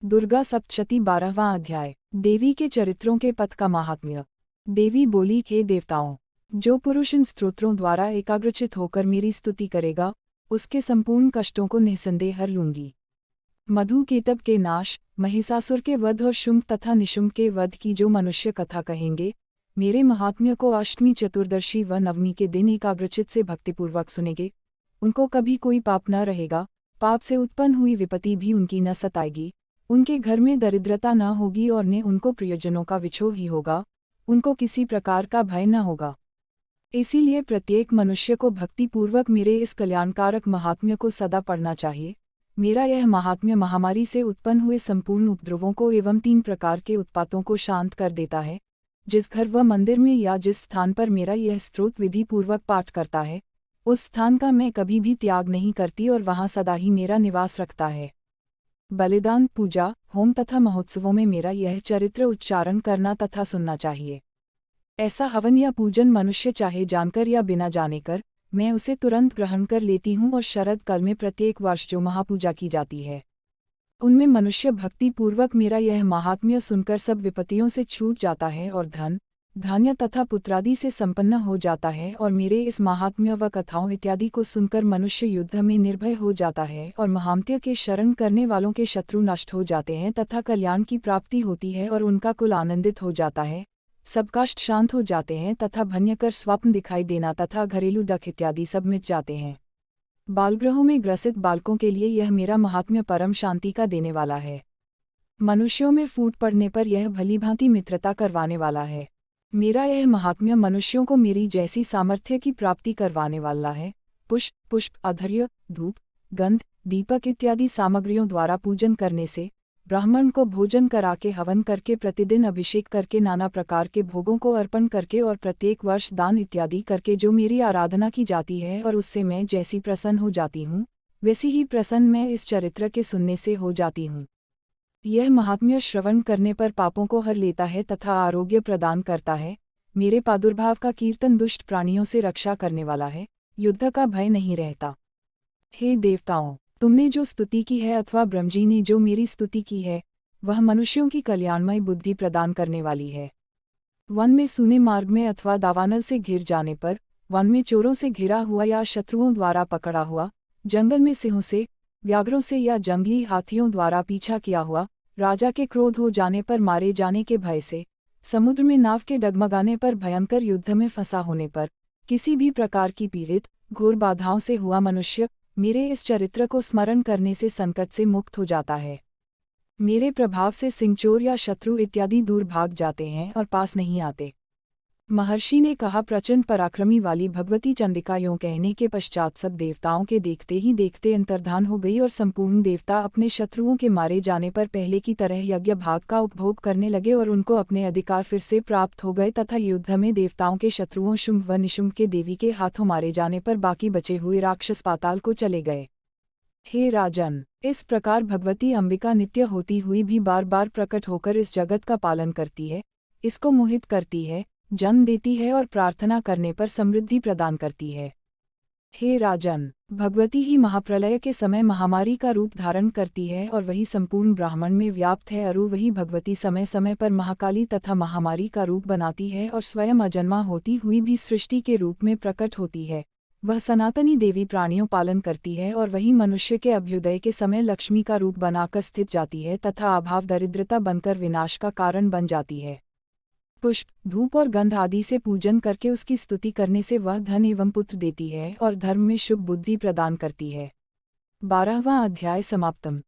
दुर्गा सप्तशती 12वां अध्याय। देवी के चरित्रों के पथ का महात्म्य। देवी बोली, हे देवताओं, जो पुरुष इन स्तोत्रों द्वारा एकाग्रचित होकर मेरी स्तुति करेगा, उसके संपूर्ण कष्टों को निःसंदेह हर लूंगी। मधु केतब के नाश, महिषासुर के वध और शुंभ तथा निशुंभ के वध की जो मनुष्य कथा कहेंगे, मेरे महात्म्य को अष्टमी, चतुर्दशी व नवमी के दिन एकाग्रचित से भक्तिपूर्वक सुनेंगे, उनको कभी कोई पाप न रहेगा, पाप से उत्पन्न हुई विपत्ति भी उनकी न सताएगी, उनके घर में दरिद्रता न होगी और न उनको प्रियजनों का विछोह ही होगा, उनको किसी प्रकार का भय न होगा। इसीलिए प्रत्येक मनुष्य को भक्तिपूर्वक मेरे इस कल्याणकारक महात्म्य को सदा पढ़ना चाहिए। मेरा यह महात्म्य महामारी से उत्पन्न हुए संपूर्ण उपद्रवों को एवं 3 प्रकार के उत्पातों को शांत कर देता है। जिस घर व मंदिर में या जिस स्थान पर मेरा यह स्तोत्र विधि पूर्वक पाठ करता है, उस स्थान का मैं कभी भी त्याग नहीं करती और वहाँ सदा ही मेरा निवास रखता है। बलिदान, पूजा, होम तथा महोत्सवों में मेरा यह चरित्र उच्चारण करना तथा सुनना चाहिए। ऐसा हवन या पूजन मनुष्य चाहे जानकर या बिना जाने कर, मैं उसे तुरंत ग्रहण कर लेती हूँ और शरद काल में प्रत्येक वर्ष जो महापूजा की जाती है, उनमें मनुष्य भक्ति पूर्वक मेरा यह महात्म्य सुनकर सब विपत्तियों से छूट जाता है और धन, धान्य तथा पुत्रादि से संपन्न हो जाता है। और मेरे इस महात्म्य व कथाओं इत्यादि को सुनकर मनुष्य युद्ध में निर्भय हो जाता है और महात्म्य के शरण करने वालों के शत्रु नष्ट हो जाते हैं तथा कल्याण की प्राप्ति होती है और उनका कुल आनंदित हो जाता है, सब कष्ट शांत हो जाते हैं तथा भयंकर स्वप्न दिखाई देना तथा घरेलू डक इत्यादि सब मिट जाते हैं। बालगृहों में ग्रसित बालकों के लिए यह मेरा महात्म्य परम शांति का देने वाला है। मनुष्यों में फूट पड़ने पर यह भलीभांति मित्रता करवाने वाला है। मेरा यह महात्म्य मनुष्यों को मेरी जैसी सामर्थ्य की प्राप्ति करवाने वाला है। पुष्प, अधर्य, धूप, गंध, दीपक इत्यादि सामग्रियों द्वारा पूजन करने से, ब्राह्मण को भोजन करा के, हवन करके, प्रतिदिन अभिषेक करके, नाना प्रकार के भोगों को अर्पण करके और प्रत्येक वर्ष दान इत्यादि करके जो मेरी आराधना की जाती है और उससे मैं जैसी प्रसन्न हो जाती हूँ, वैसी ही प्रसन्न मैं इस चरित्र के सुनने से हो जाती हूँ। यह महात्म्य श्रवण करने पर पापों को हर लेता है तथा आरोग्य प्रदान करता है। मेरे प्रादुर्भाव का कीर्तन दुष्ट प्राणियों से रक्षा करने वाला है, युद्ध का भय नहीं रहता। हे देवताओं, तुमने जो स्तुति की है अथवा ब्रह्मजी ने जो मेरी स्तुति की है, वह मनुष्यों की कल्याणमय बुद्धि प्रदान करने वाली है। वन में सूने मार्ग में अथवा दावानल से घिर जाने पर, वन में चोरों से घिरा हुआ या शत्रुओं द्वारा पकड़ा हुआ, जंगल में सिंहों से, व्याघ्रों से या जंगली हाथियों द्वारा पीछा किया हुआ, राजा के क्रोध हो जाने पर मारे जाने के भय से, समुद्र में नाव के डगमगाने पर, भयंकर युद्ध में फंसा होने पर, किसी भी प्रकार की पीड़ित घोर बाधाओं से हुआ मनुष्य मेरे इस चरित्र को स्मरण करने से संकट से मुक्त हो जाता है। मेरे प्रभाव से सिंहचोर या शत्रु इत्यादि दूर भाग जाते हैं और पास नहीं आते। महर्षि ने कहा, प्रचंड पराक्रमी वाली भगवती चंडिका यों कहने के पश्चात सब देवताओं के देखते ही देखते अंतर्धान हो गई और संपूर्ण देवता अपने शत्रुओं के मारे जाने पर पहले की तरह यज्ञ भाग का उपभोग करने लगे और उनको अपने अधिकार फिर से प्राप्त हो गए तथा युद्ध में देवताओं के शत्रुओं शुंभ व निशुंभ के देवी के हाथों मारे जाने पर बाकी बचे हुए राक्षस पाताल को चले गए। हे राजन, इस प्रकार भगवती अंबिका नित्य होती हुई भी बार बार प्रकट होकर इस जगत का पालन करती है, इसको मोहित करती है, जन्म देती है और प्रार्थना करने पर समृद्धि प्रदान करती है। हे राजन, भगवती ही महाप्रलय के समय महामारी का रूप धारण करती है और वही संपूर्ण ब्राह्मण में व्याप्त है। अरु वही भगवती समय समय पर महाकाली तथा महामारी का रूप बनाती है और स्वयं अजन्मा होती हुई भी सृष्टि के रूप में प्रकट होती है। वह सनातनी देवी प्राणियों पालन करती है और वही मनुष्य के अभ्युदय के समय लक्ष्मी का रूप बनाकर स्थित जाती है तथा अभाव दरिद्रता बनकर विनाश का कारण बन जाती है। पुष्प, धूप और गंध आदि से पूजन करके उसकी स्तुति करने से वह धन एवं पुत्र देती है और धर्म में शुभ बुद्धि प्रदान करती है। 12वां अध्याय समाप्तम।